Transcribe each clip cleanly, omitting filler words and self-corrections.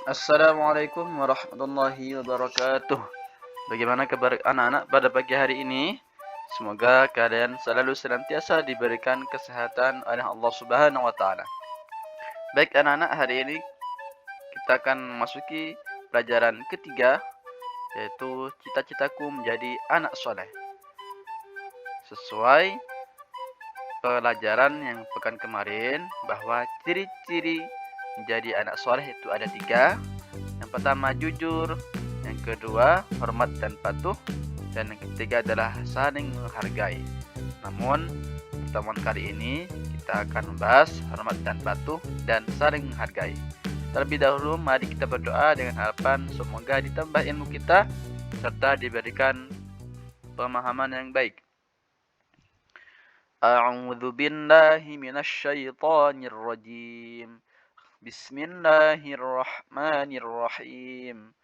Assalamualaikum warahmatullahi wabarakatuh. Bagaimana kabar anak-anak pada pagi hari ini? Semoga kalian selalu senantiasa diberikan kesehatan oleh Allah Subhanahu wa taala. Baik anak-anak, hari ini kita akan memasuki pelajaran ketiga, yaitu cita-citaku menjadi anak soleh. Sesuai pelajaran yang pekan kemarin, bahwa ciri-ciri menjadi anak soleh itu ada 3. Yang pertama jujur, yang kedua hormat dan patuh, dan yang ketiga adalah saling menghargai. Namun pertemuan kali ini kita akan membahas hormat dan patuh dan saling menghargai. Terlebih dahulu mari kita berdoa dengan harapan semoga ditambah ilmu kita serta diberikan pemahaman yang baik. A'udzu billahi minasy syaithanir rajim. Bismillahirrahmanirrahim.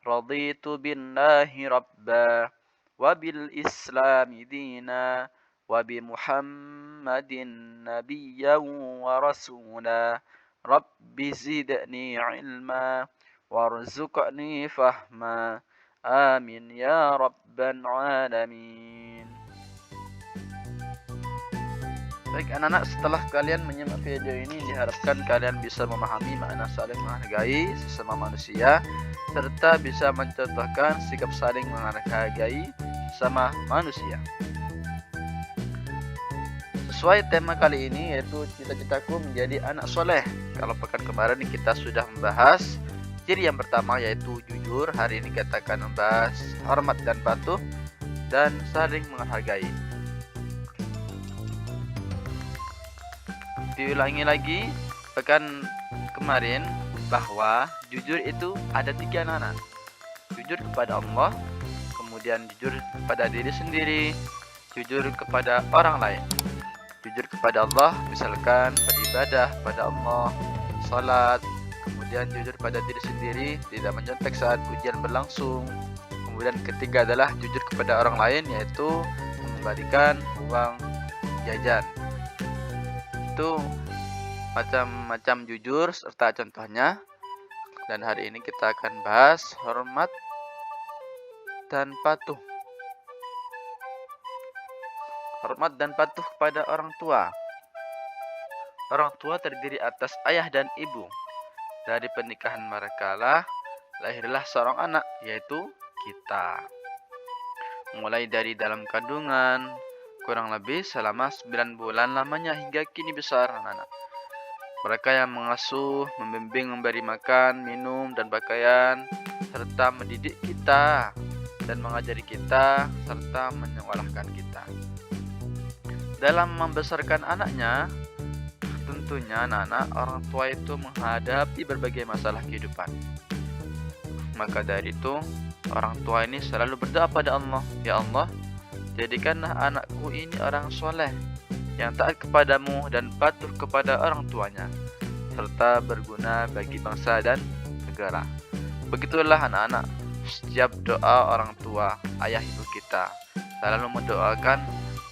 Raditu billahi rabba wa bil islami dina wa bi Muhammadin nabiyyan wa rasula. Rabbi zidni ilma warzuqni fahma. Amin ya rabbal alamin. Baik anak-anak, setelah kalian menyimak video ini, diharapkan kalian bisa memahami makna saling menghargai sesama manusia, serta bisa mencontohkan sikap saling menghargai sesama manusia. Sesuai tema kali ini, yaitu cita-citaku menjadi anak soleh. Kalau pekan kemarin kita sudah membahas ciri yang pertama, yaitu jujur. Hari ini kita akan membahas hormat dan patuh dan saling menghargai. Diulangi lagi pekan kemarin bahwa jujur itu ada 3 anak. Jujur kepada Allah, kemudian jujur kepada diri sendiri, jujur kepada orang lain. Jujur kepada Allah misalkan beribadah pada Allah, salat, kemudian jujur pada diri sendiri, tidak mencontek saat ujian berlangsung. Kemudian ketiga adalah jujur kepada orang lain, yaitu mengembalikan uang jajan. Itu macam-macam jujur serta contohnya. Dan hari ini kita akan bahas hormat dan patuh. Hormat dan patuh kepada orang tua. Orang tua terdiri atas ayah dan ibu. Dari pernikahan mereka lah lahirlah seorang anak, yaitu kita. Mulai dari dalam kandungan, kurang lebih selama 9 bulan lamanya hingga kini besar anak-anak. Mereka yang mengasuh, membimbing, memberi makan, minum, dan pakaian, serta mendidik kita dan mengajari kita, serta menyekolahkan kita. Dalam membesarkan anaknya, tentunya anak-anak orang tua itu menghadapi berbagai masalah kehidupan. Maka dari itu, orang tua ini selalu berdoa pada Allah, ya Allah, jadikanlah anakku ini orang soleh yang taat kepadamu dan patuh kepada orang tuanya, serta berguna bagi bangsa dan negara. Begitulah anak-anak, setiap doa orang tua, ayah ibu kita selalu mendoakan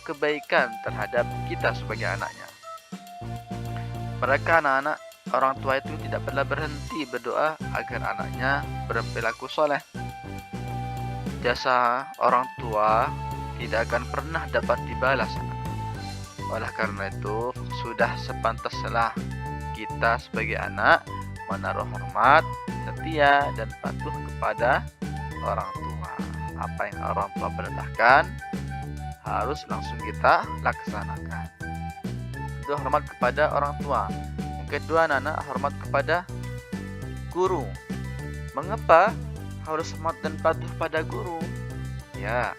kebaikan terhadap kita sebagai anaknya. Mereka anak-anak orang tua itu tidak pernah berhenti berdoa agar anaknya berperilaku soleh. Jasa orang tua tidak akan pernah dapat dibalas. Oleh karena itu, sudah sepantasnya kita sebagai anak menaruh hormat, setia, dan patuh kepada orang tua. Apa yang orang tua perintahkan harus langsung kita laksanakan. Itu hormat kepada orang tua. Yang kedua, anak-anak hormat kepada guru. Mengapa harus hormat dan patuh pada guru? Ya,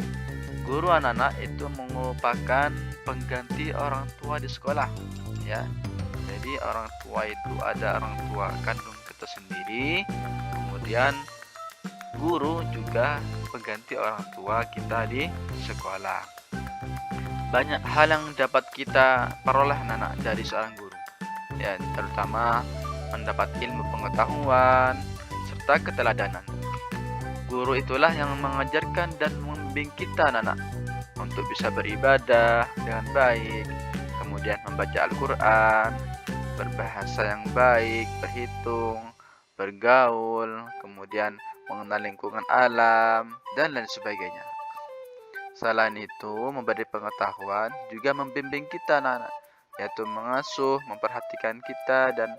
guru anak-anak itu merupakan pengganti orang tua di sekolah, ya. Jadi orang tua itu ada orang tua kandung kita sendiri, kemudian guru juga pengganti orang tua kita di sekolah. Banyak hal yang dapat kita peroleh anak-anak dari seorang guru, ya, terutama mendapat ilmu pengetahuan serta keteladanan. Guru itulah yang mengajarkan dan membimbing kita anak-anak untuk bisa beribadah dengan baik, kemudian membaca Al-Quran, berbahasa yang baik, berhitung, bergaul, kemudian mengenal lingkungan alam, dan lain sebagainya. Selain itu, memberi pengetahuan juga membimbing kita anak-anak, yaitu mengasuh, memperhatikan kita, dan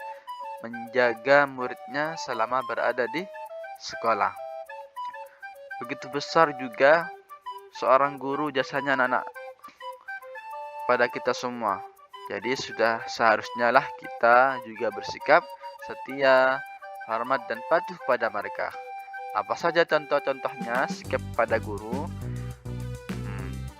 menjaga muridnya selama berada di sekolah. Begitu besar juga seorang guru jasanya anak-anak pada kita semua. Jadi sudah seharusnya lah kita juga bersikap setia, hormat dan patuh kepada mereka. Apa saja contoh-contohnya sikap pada guru?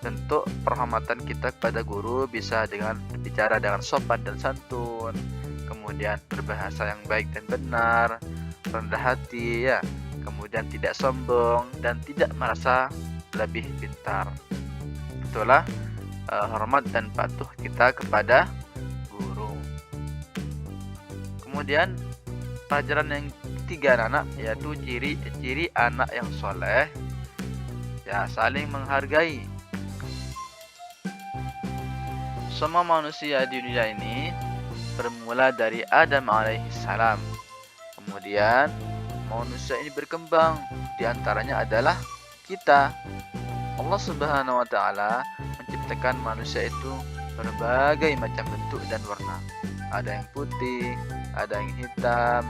Bentuk penghormatan kita kepada guru bisa dengan berbicara dengan sopan dan santun, kemudian berbahasa yang baik dan benar, rendah hati ya, kemudian tidak sombong dan tidak merasa lebih pintar. Itulah hormat dan patuh kita kepada guru. Kemudian pelajaran yang ketiga anak, yaitu ciri-ciri anak yang soleh, ya saling menghargai. Semua manusia di dunia ini bermula dari Adam alaihissalam. Kemudian manusia ini berkembang, di antaranya adalah kita. Allah Subhanahu wa taala menciptakan manusia itu berbagai macam bentuk dan warna. Ada yang putih, ada yang hitam,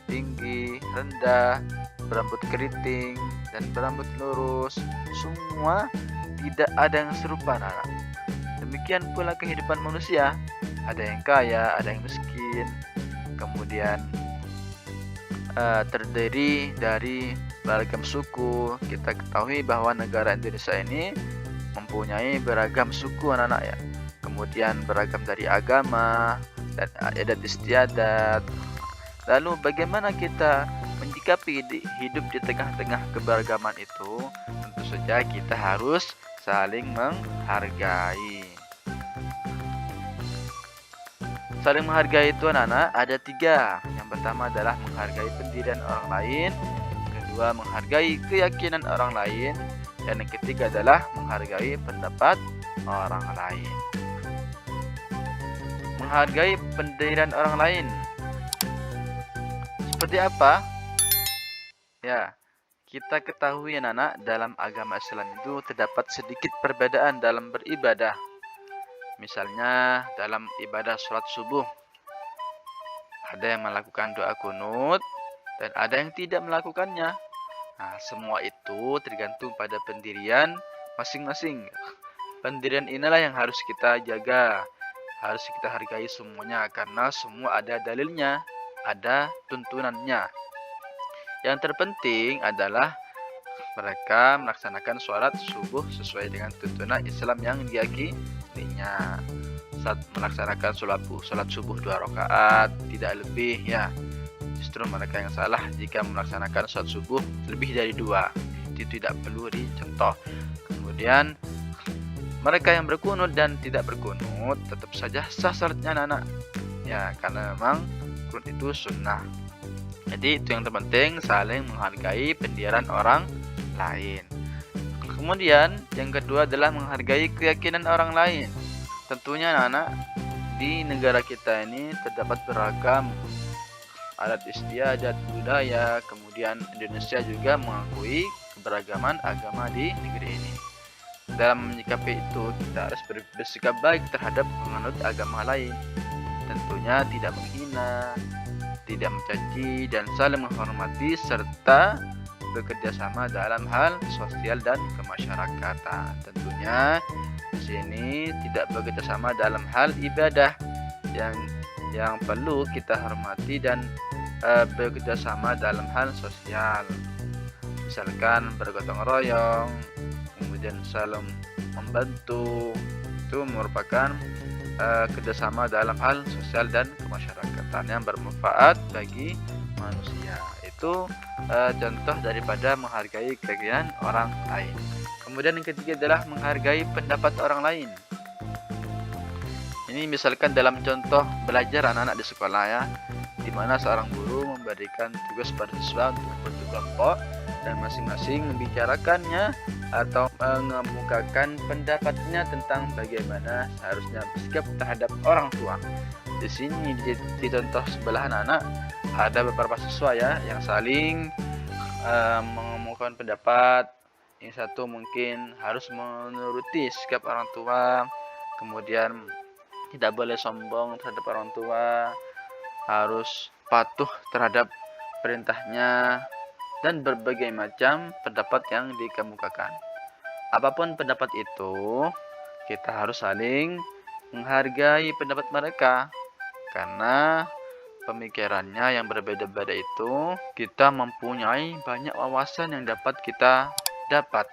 tinggi, rendah, berambut keriting, dan berambut lurus. Semua tidak ada yang serupa anak. Demikian pula kehidupan manusia. Ada yang kaya, ada yang miskin. Kemudian terdiri dari beragam suku. Kita ketahui bahwa negara Indonesia ini mempunyai beragam suku anak-anak ya. Kemudian beragam dari agama dan adat istiadat. Lalu bagaimana kita menyikapi hidup di tengah-tengah keberagaman itu? Tentu saja kita harus saling menghargai. Saling menghargai itu anak-anak ada 3. Yang pertama adalah menghargai pendirian orang lain, kedua menghargai keyakinan orang lain, dan yang ketiga adalah menghargai pendapat orang lain. Menghargai pendirian orang lain seperti apa? Ya, kita ketahui anak-anak dalam agama Islam itu terdapat sedikit perbedaan dalam beribadah. Misalnya dalam ibadah sholat subuh, ada yang melakukan doa kunut dan ada yang tidak melakukannya. Nah, semua itu tergantung pada pendirian masing-masing. Pendirian inilah yang harus kita jaga, harus kita hargai semuanya, karena semua ada dalilnya, ada tuntunannya. Yang terpenting adalah mereka melaksanakan sholat subuh sesuai dengan tuntunan Islam yang diyakininya. Saat melaksanakan sholat subuh 2 rakaat, tidak lebih ya. Justru mereka yang salah jika melaksanakan sholat subuh lebih dari 2. Itu tidak perlu dicontoh. Kemudian mereka yang berkunut dan tidak berkunut tetap saja sah salatnya anak-anak. Ya, karena memang kunut itu sunnah. Jadi itu yang terpenting, saling menghargai pendirian orang lain. Kemudian yang kedua adalah menghargai keyakinan orang lain. Tentunya anak-anak, di negara kita ini terdapat beragam adat istiadat, budaya. Kemudian Indonesia juga mengakui keberagaman agama di negeri ini. Dalam menyikapi itu, kita harus bersikap baik terhadap penganut agama lain. Tentunya tidak menghina, tidak mencaci, dan saling menghormati serta bekerja sama dalam hal sosial dan kemasyarakatan. Tentunya di sini tidak bekerja sama dalam hal ibadah yang perlu kita hormati dan bekerja sama dalam hal sosial. Misalkan bergotong royong, kemudian saling membantu, itu merupakan kerjasama dalam hal sosial dan kemasyarakatan yang bermanfaat bagi manusia. Itu contoh daripada menghargai keyakinan orang lain. Kemudian yang ketiga adalah menghargai pendapat orang lain. Ini misalkan dalam contoh belajar anak-anak di sekolah ya, di mana seorang guru memberikan tugas pada siswa untuk berkelompok dan masing-masing membicarakannya atau mengemukakan pendapatnya tentang bagaimana seharusnya bersikap terhadap orang tua. Di sini di contoh sebelah anak-anak ada beberapa siswa ya yang saling mengemukakan pendapat. Yang satu mungkin harus menuruti sikap orang tua, kemudian tidak boleh sombong terhadap orang tua, harus patuh terhadap perintahnya, dan berbagai macam pendapat yang dikemukakan. Apapun pendapat itu, kita harus saling menghargai pendapat mereka, karena pemikirannya yang berbeda-beda itu, kita mempunyai banyak wawasan yang dapat kita dapat.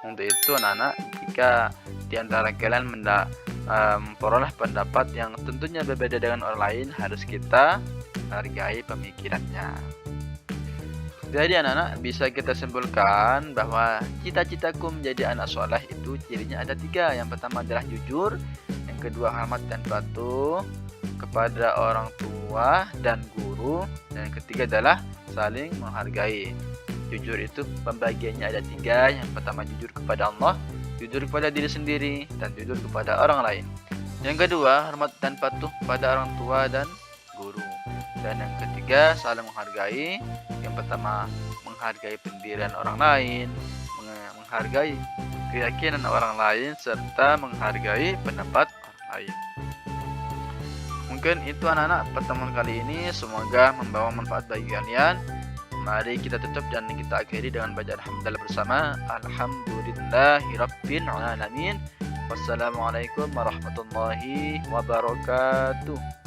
Untuk itu anak-anak, jika di antara kalian memperoleh pendapat yang tentunya berbeda dengan orang lain, harus kita hargai pemikirannya. Jadi anak-anak, bisa kita simpulkan bahwa cita-citaku menjadi anak soleh itu cirinya ada 3. Yang pertama adalah jujur, yang kedua hormat dan patuh kepada orang tua dan guru, dan yang ketiga adalah saling menghargai. Jujur itu pembagiannya ada 3. Yang pertama jujur kepada Allah, jujur kepada diri sendiri, dan jujur kepada orang lain. Yang kedua hormat dan patuh kepada orang tua dan guru, dan yang ketiga saling menghargai. Yang pertama menghargai pendirian orang lain, menghargai keyakinan orang lain, serta menghargai pendapat orang lain. Mungkin itu anak-anak pertemuan kali ini, semoga membawa manfaat bagi kalian. Mari kita tutup dan kita akhiri dengan bacaan hamdalah bersama. Alhamdulillahirabbil alamin. Wassalamualaikum warahmatullahi wabarakatuh.